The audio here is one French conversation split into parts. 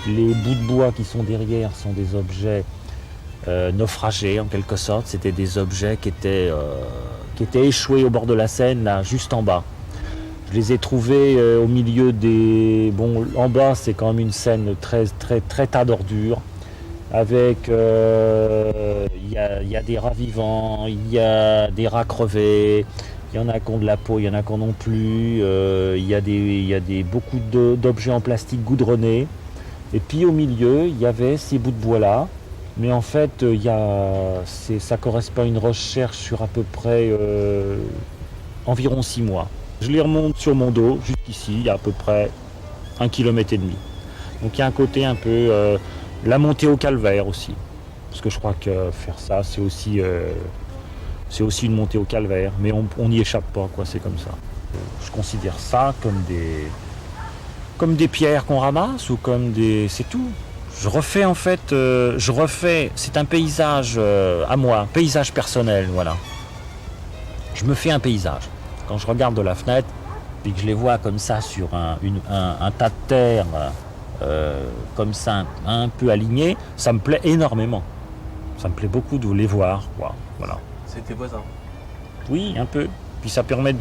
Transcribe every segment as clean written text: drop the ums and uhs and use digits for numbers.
Les bouts de bois qui sont derrière sont des objets naufragés en quelque sorte. C'était des objets qui étaient échoués au bord de la Seine, là, juste en bas. Je les ai trouvés au milieu des... Bon, en bas, c'est quand même une scène très tas d'ordures. Avec, y a des rats vivants, il y a des rats crevés, il y en a qui ont de la peau, il y en a qui n'en ont plus. Beaucoup d'objets en plastique goudronnés. Et puis au milieu, il y avait ces bouts de bois-là. Mais en fait, ça correspond à une recherche sur à peu près environ 6 mois. Je les remonte sur mon dos, jusqu'ici, il y a à peu près 1,5 km. Donc il y a un côté un peu... la montée au calvaire aussi. Parce que je crois que faire ça, c'est aussi une montée au calvaire. Mais on n'y échappe pas, quoi, c'est comme ça. Je considère ça comme des pierres qu'on ramasse ou comme des... C'est tout. Je refais en fait... c'est un paysage à moi, un paysage personnel, voilà. Je me fais un paysage. Quand je regarde de la fenêtre et que je les vois comme ça sur un tas de terre... comme ça, un peu aligné, ça me plaît énormément. Ça me plaît beaucoup de les voir, quoi. Voilà. C'est tes voisins. Oui, un peu. Puis ça permet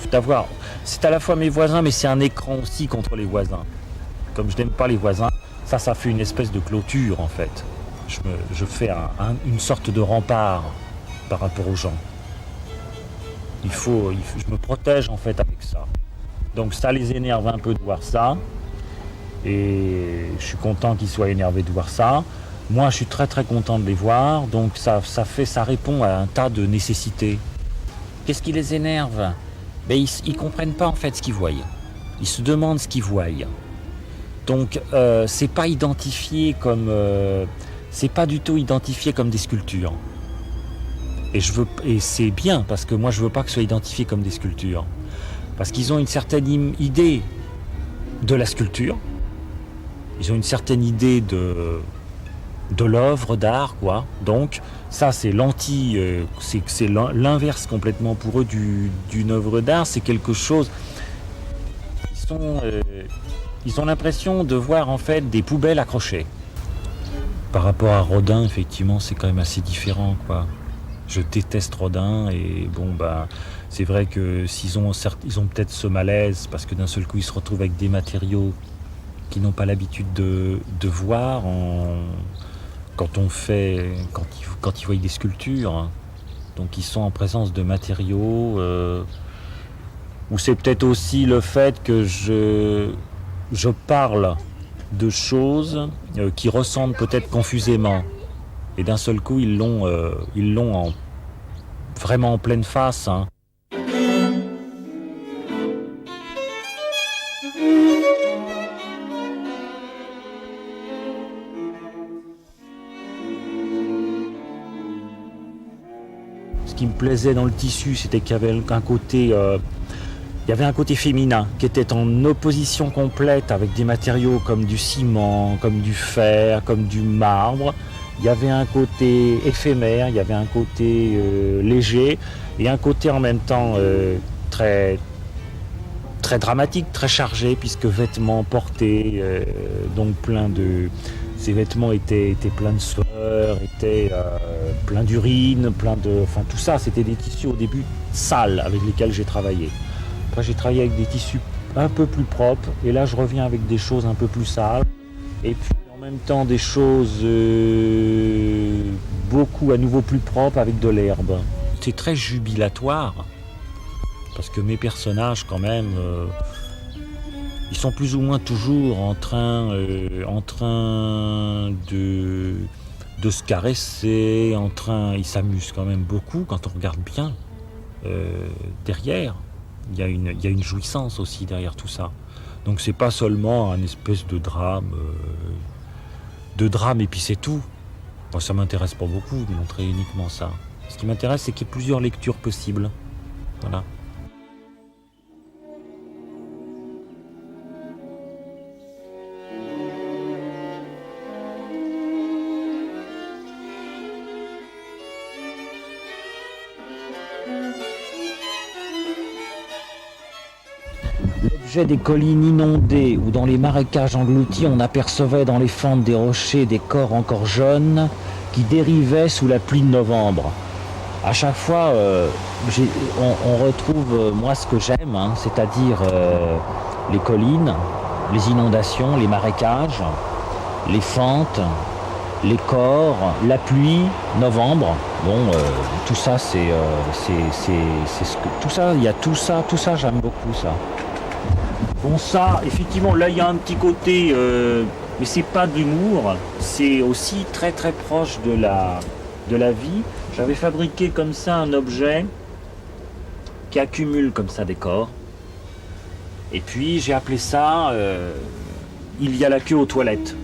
d'avoir... C'est à la fois mes voisins, mais c'est un écran aussi contre les voisins. Comme je n'aime pas les voisins, ça fait une espèce de clôture, en fait. Je fais une sorte de rempart par rapport aux gens. Je me protège, en fait, avec ça. Donc ça les énerve un peu de voir ça. Et je suis content qu'ils soient énervés de voir ça. Moi, je suis très content de les voir. Donc ça répond à un tas de nécessités. Qu'est-ce qui les énerve? Ils comprennent pas en fait ce qu'ils voient. Ils se demandent ce qu'ils voient. Donc c'est pas identifié comme... c'est pas du tout identifié comme des sculptures. Et c'est bien, parce que moi je veux pas que ce soit identifié comme des sculptures. Parce qu'ils ont une certaine idée de la sculpture. Ils ont une certaine idée de l'œuvre d'art, quoi. Donc, ça, c'est c'est l'inverse complètement pour eux d'une œuvre d'art. C'est quelque chose... Ils ont l'impression de voir, en fait, des poubelles accrochées. Par rapport à Rodin, effectivement, c'est quand même assez différent, quoi. Je déteste Rodin, et bon, bah... C'est vrai que ils ont peut-être ce malaise, parce que d'un seul coup, ils se retrouvent avec des matériaux qui n'ont pas l'habitude de voir quand ils voient des sculptures. Donc ils sont en présence de matériaux ou c'est peut-être aussi le fait que je parle de choses qui ressemblent peut-être confusément. Et d'un seul coup, ils l'ont vraiment en pleine face, hein. Ce qui me plaisait dans le tissu, c'était qu'il y avait un côté féminin qui était en opposition complète avec des matériaux comme du ciment, comme du fer, comme du marbre. Il y avait un côté éphémère, il y avait un côté léger et un côté en même temps très dramatique, très chargé, puisque vêtements portés, donc ces vêtements étaient pleins de sueur, étaient pleins d'urine, enfin tout ça, c'était des tissus au début sales avec lesquels j'ai travaillé. Après j'ai travaillé avec des tissus un peu plus propres, et là je reviens avec des choses un peu plus sales, et puis en même temps des choses beaucoup à nouveau plus propres avec de l'herbe. C'est très jubilatoire. Parce que mes personnages, quand même, ils sont plus ou moins toujours en train de se caresser, ils s'amusent quand même beaucoup quand on regarde bien derrière. Il y a une jouissance aussi derrière tout ça. Donc c'est pas seulement un espèce de drame et puis c'est tout. Moi, ça m'intéresse pas beaucoup de montrer uniquement ça. Ce qui m'intéresse, c'est qu'il y ait plusieurs lectures possibles. Voilà. J'ai des collines inondées ou dans les marécages engloutis, on apercevait dans les fentes des rochers des corps encore jeunes qui dérivaient sous la pluie de novembre. À chaque fois, on retrouve moi ce que j'aime, hein, c'est-à-dire les collines, les inondations, les marécages, les fentes, les corps, la pluie, novembre. Bon, tout ça, c'est ce que tout ça. Il y a tout ça, j'aime beaucoup ça. Bon, ça, effectivement, là, il y a un petit côté, mais c'est pas de l'humour, c'est aussi très très proche de la vie. J'avais fabriqué comme ça un objet qui accumule comme ça des corps. Et puis j'ai appelé ça Il y a la queue aux toilettes.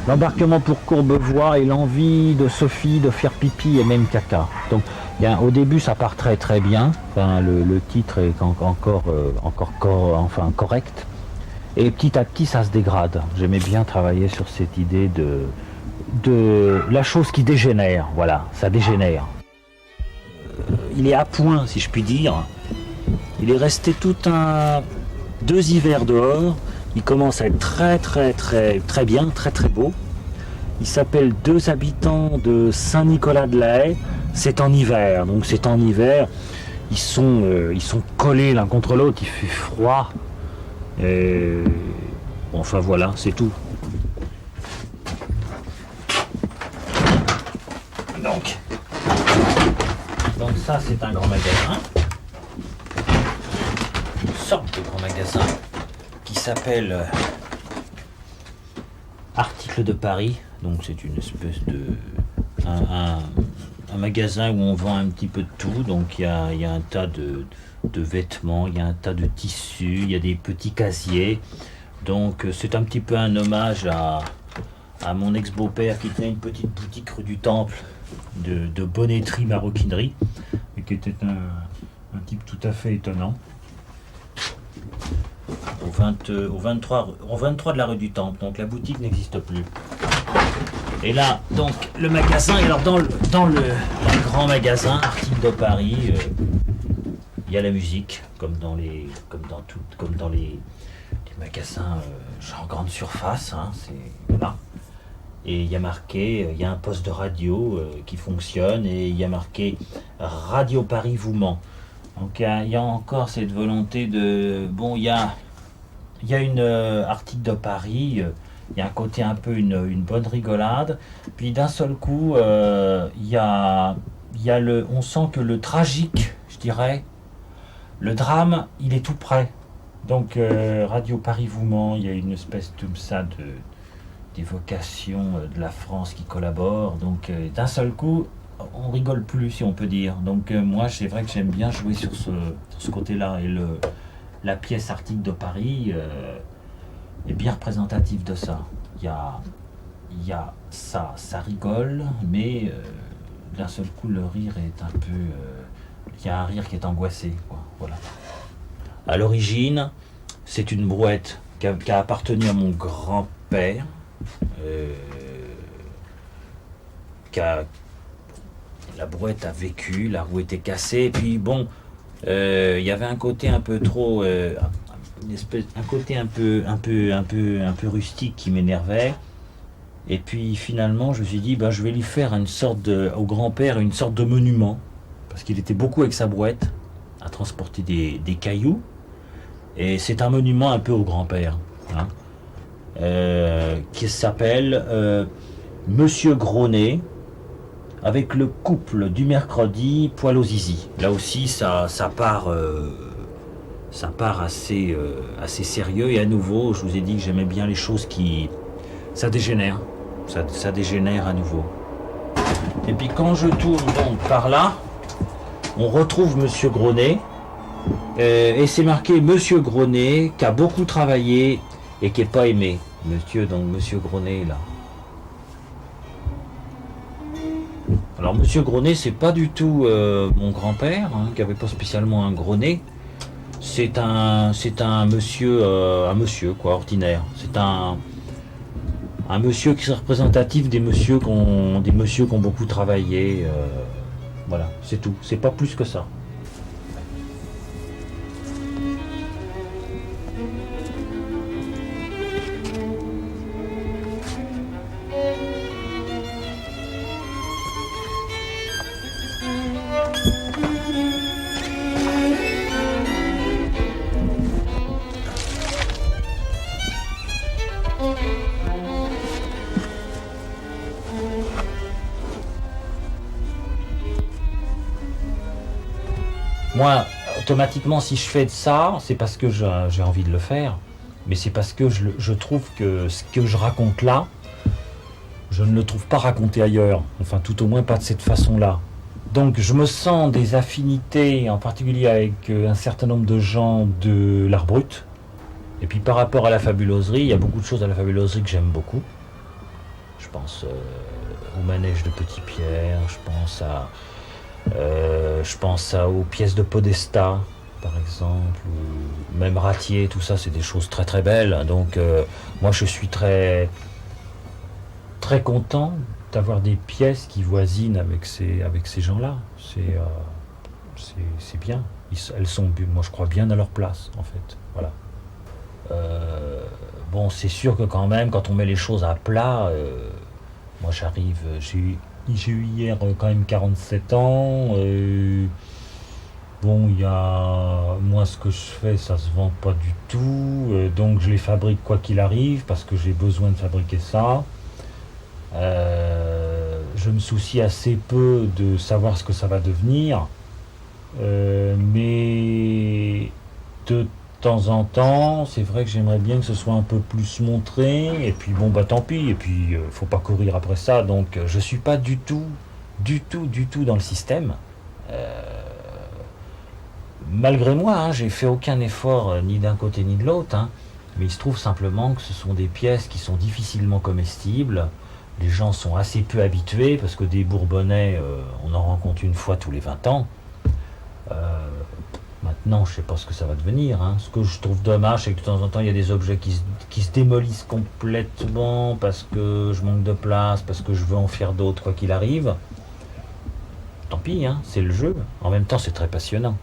L'embarquement pour Courbevoie et l'envie de Sophie de faire pipi et même caca. Donc au début ça part très très bien, enfin, le titre est encore correct. Et petit à petit ça se dégrade. J'aimais bien travailler sur cette idée de la chose qui dégénère, voilà, ça dégénère. Il est à point si je puis dire. Il est resté deux hivers dehors. Il commence à être très bien, très beau. Il s'appelle Deux habitants de Saint-Nicolas-de-la-Haye. C'est en hiver, donc c'est en hiver. Ils sont collés l'un contre l'autre, il fait froid. Et enfin voilà, c'est tout. Donc ça c'est un grand magasin. Une sorte de grand magasin qui s'appelle Articles de Paris. Donc c'est une espèce de un magasin où on vend un petit peu de tout. Donc il y a un tas de vêtements, il y a un tas de tissus, il y a des petits casiers. Donc c'est un petit peu un hommage à mon ex-beau-père qui tenait une petite boutique rue du Temple de bonneterie maroquinerie et qui était un type tout à fait étonnant. Au 23 de la rue du Temple, donc la boutique n'existe plus. Et là, donc le magasin, et alors dans le grand magasin Articles de Paris, il y a la musique, comme dans les magasins genre grande surface, hein, voilà. Et il y a marqué, il y a un poste de radio qui fonctionne et il y a marqué Radio Paris vous ment. Donc il y a encore cette volonté de... Bon, il y a une Articles de Paris, il y a un côté un peu une bonne rigolade. Puis d'un seul coup, il y a on sent que le tragique, je dirais, le drame, il est tout près. Donc Radio Paris vous ment, il y a une espèce comme ça d'évocation de la France qui collabore. Donc d'un seul coup, on rigole plus, si on peut dire. Donc moi, c'est vrai que j'aime bien jouer sur ce côté-là. Et la pièce Articles de Paris est bien représentative de ça. Il y a ça rigole, mais d'un seul coup, le rire est un peu... il y a un rire qui est angoissé, quoi. Voilà. À l'origine, c'est une brouette qui a appartenu à mon grand-père, la brouette a vécu, la roue était cassée, et puis bon, il y avait un côté un peu trop, un côté un peu rustique qui m'énervait. Et puis finalement, je me suis dit, je vais lui faire au grand-père une sorte de monument, parce qu'il était beaucoup avec sa brouette à transporter des cailloux, et c'est un monument un peu au grand-père, hein, qui s'appelle Monsieur Gronet. avec le couple du mercredi, poil aux zizi. Là aussi, ça part assez sérieux. Et à nouveau, je vous ai dit que j'aimais bien les choses qui... Ça dégénère. Ça dégénère à nouveau. Et puis quand je tourne donc par là, on retrouve Monsieur Gronet. Et c'est marqué Monsieur Gronet, qui a beaucoup travaillé et qui n'est pas aimé. Monsieur Gronet, là. Alors Monsieur Gronet, c'est pas du tout mon grand-père, hein, qui avait pas spécialement un gros nez. C'est un monsieur quoi, ordinaire. C'est un monsieur qui est représentatif des messieurs qui ont beaucoup travaillé. Voilà, c'est tout. C'est pas plus que ça. Moi, automatiquement, si je fais de ça, c'est parce que j'ai envie de le faire, mais c'est parce que je trouve que ce que je raconte là, je ne le trouve pas raconté ailleurs, enfin tout au moins pas de cette façon-là. Donc je me sens des affinités, en particulier avec un certain nombre de gens de l'art brut. Et puis par rapport à la fabuloserie, il y a beaucoup de choses à la fabuloserie que j'aime beaucoup. Je pense au manège de Petit Pierre, je pense aux pièces de Podesta, par exemple, ou même Ratier, tout ça, c'est des choses très très belles. Donc moi je suis très très content d'avoir des pièces qui voisinent avec ces gens-là. C'est bien. Elles sont, moi je crois, bien à leur place, en fait. Voilà. Bon, c'est sûr que quand même, quand on met les choses à plat, moi j'arrive, j'ai eu hier quand même 47 ans. Bon, moi ce que je fais, ça se vend pas du tout, donc je les fabrique quoi qu'il arrive, parce que j'ai besoin de fabriquer ça. Je me soucie assez peu de savoir ce que ça va devenir, mais de temps en temps, c'est vrai que j'aimerais bien que ce soit un peu plus montré, et puis bon bah tant pis, et puis faut pas courir après ça, donc je suis pas du tout dans le système. Malgré moi, hein, j'ai fait aucun effort ni d'un côté ni de l'autre, hein, mais il se trouve simplement que ce sont des pièces qui sont difficilement comestibles. Les gens sont assez peu habitués, parce que des bourbonnais, on en rencontre une fois tous les 20 ans. Maintenant, je ne sais pas ce que ça va devenir, hein. Ce que je trouve dommage, c'est que de temps en temps, il y a des objets qui se démolissent complètement parce que je manque de place, parce que je veux en faire d'autres, quoi qu'il arrive. Tant pis, hein, c'est le jeu. En même temps, c'est très passionnant.